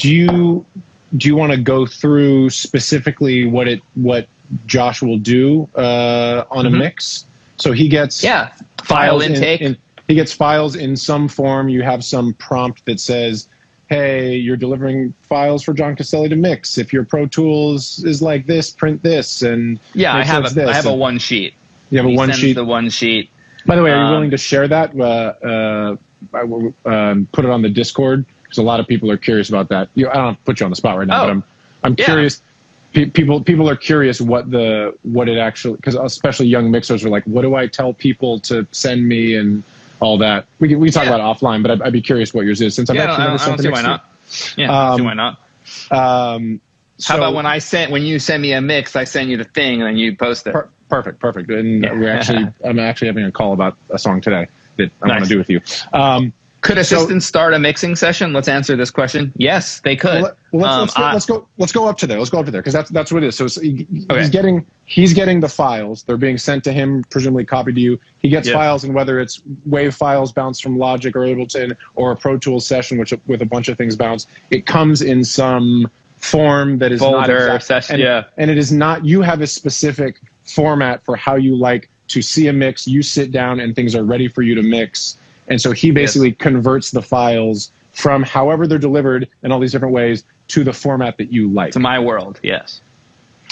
do you want to go through specifically what Josh will do on a mix? So he gets file intake. He gets files in some form. You have some prompt that says, hey, you're delivering files for Jon Castelli to mix. If your Pro Tools is like this, print this. And I have a one sheet. You have a one sheet. The one sheet. By the way, are you willing to share that? I will put it on the Discord because a lot of people are curious about that. I don't have to put you on the spot right now, but I'm curious. People are curious what it actually, because especially young mixers are like, what do I tell people to send me and all that. We talk about it offline, but I'd be curious what yours is since I've actually never sent I don't see why not. Yeah, I don't see why not. How about when you send me a mix, I send you the thing and then you post it. Perfect. And I'm actually having a call about a song today that I want to do with you. Could assistants start a mixing session? Let's answer this question. Yes, they could. Let's go up to there. Let's go up to there because that's what it is. So he's getting the files. They're being sent to him, presumably copied to you. He gets files, and whether it's WAV files bounced from Logic or Ableton or a Pro Tools session, with a bunch of things bounced, it comes in some form that is folder not exact, session. And it is not. You have a specific format for how you like to see a mix. You sit down and things are ready for you to mix. And so he basically converts the files from however they're delivered in all these different ways to the format that you like. To my world, yes.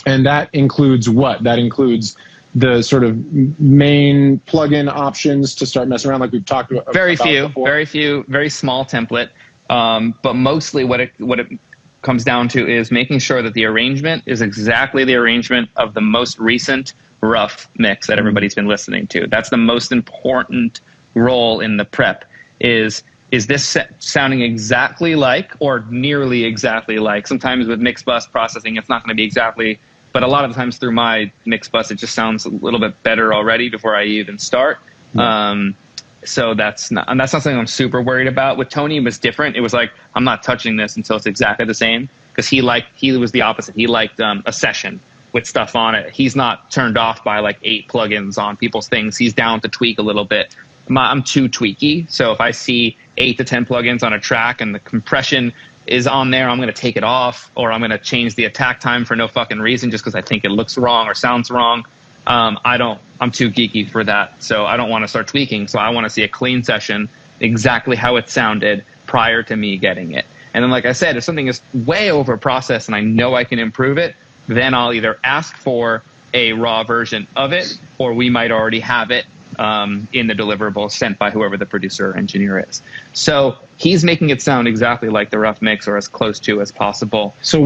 And that includes what? That includes the sort of main plugin options to start messing around like we've talked about. Very few, very small template. But mostly what it comes down to is making sure that the arrangement is exactly the arrangement of the most recent rough mix that everybody's been listening to. That's the most important role in the prep. Is this sounding exactly like or nearly exactly like? Sometimes with mix bus processing, it's not going to be exactly, but a lot of times through my mix bus, it just sounds a little bit better already before I even start. So that's not something I'm super worried about. With Tony, it was different. It was like, I'm not touching this until it's exactly the same, because he was the opposite. He liked a session with stuff on it. He's not turned off by like 8 plugins on people's things. He's down to tweak a little bit. I'm too tweaky. So if I see 8 to 10 plugins on a track and the compression is on there, I'm going to take it off, or I'm going to change the attack time for no fucking reason just because I think it looks wrong or sounds wrong. I'm too geeky for that. So I don't want to start tweaking. So I want to see a clean session, exactly how it sounded prior to me getting it. And then, like I said, if something is way over processed and I know I can improve it, then I'll either ask for a raw version of it, or we might already have it in the deliverable sent by whoever the producer or engineer is. So he's making it sound exactly like the rough mix or as close to as possible. So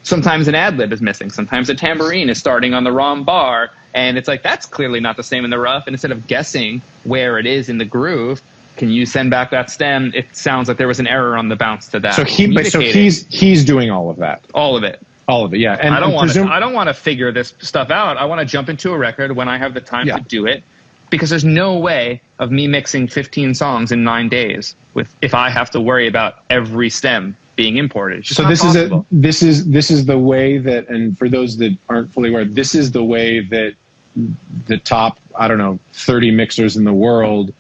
sometimes an ad lib is missing. Sometimes a tambourine is starting on the wrong bar, and it's like, that's clearly not the same in the rough. And instead of guessing where it is in the groove, can you send back that stem? It sounds like there was an error on the bounce to that. So he's doing all of that. All of it. All of it, yeah. And I don't want to figure this stuff out. I want to jump into a record when I have the time to do it. Because there's no way of me mixing 15 songs in 9 days if I have to worry about every stem being imported. So this is the way that, and for those that aren't fully aware, this is the way that the top 30 mixers in the world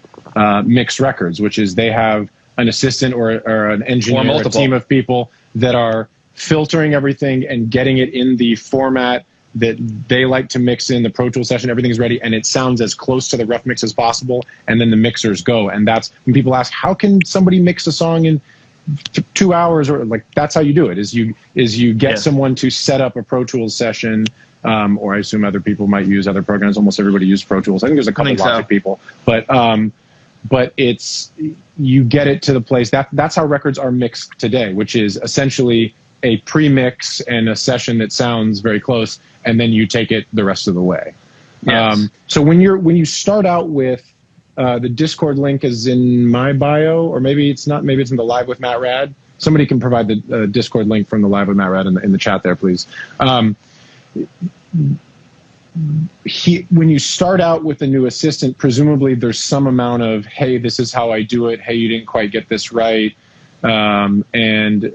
mix records, which is they have an assistant or an engineer or a team of people that are filtering everything and getting it in the format that they like to mix in. The Pro Tools session, everything's ready, and it sounds as close to the rough mix as possible, and then the mixers go. And that's when people ask, how can somebody mix a song in 2 hours? Or like, that's how you do it, is you get someone to set up a Pro Tools session, or I assume other people might use other programs. Almost everybody uses Pro Tools. I think there's a couple of Logic people, but it's, you get it to the place. That's how records are mixed today, which is essentially a pre-mix and a session that sounds very close, and then you take it the rest of the way. Yes. So when you start out with the Discord link is in my bio, or maybe it's not. Maybe it's in the Live with Matt Rad. Somebody can provide the Discord link from the Live with Matt Rad in the chat there, please. When you start out with a new assistant, presumably there's some amount of, hey, this is how I do it. Hey, you didn't quite get this right, and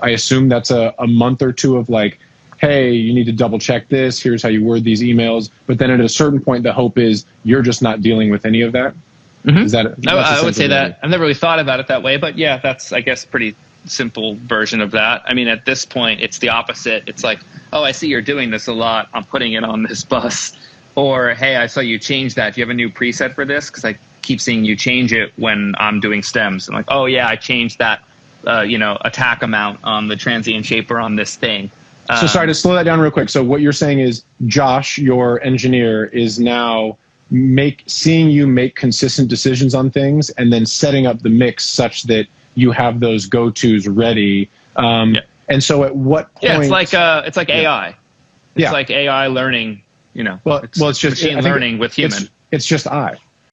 I assume that's a month or two of like, hey, you need to double check this. Here's how you word these emails. But then at a certain point, the hope is you're just not dealing with any of that. Mm-hmm. Is that? I would say that. I've never really thought about it that way, but yeah, that's, I guess, pretty simple version of that. I mean, at this point, it's the opposite. It's like, oh, I see you're doing this a lot. I'm putting it on this bus. Or, hey, I saw you change that. Do you have a new preset for this? Because I keep seeing you change it when I'm doing stems. I'm like, oh, yeah, I changed that, attack amount on the transient shaper on this thing. So sorry to slow that down real quick. So what you're saying is Josh, your engineer, is now seeing you make consistent decisions on things and then setting up the mix such that you have those go-tos ready. And so at what point... Yeah, it's like AI. It's like AI learning, Well, it's just machine learning with human. It's just I.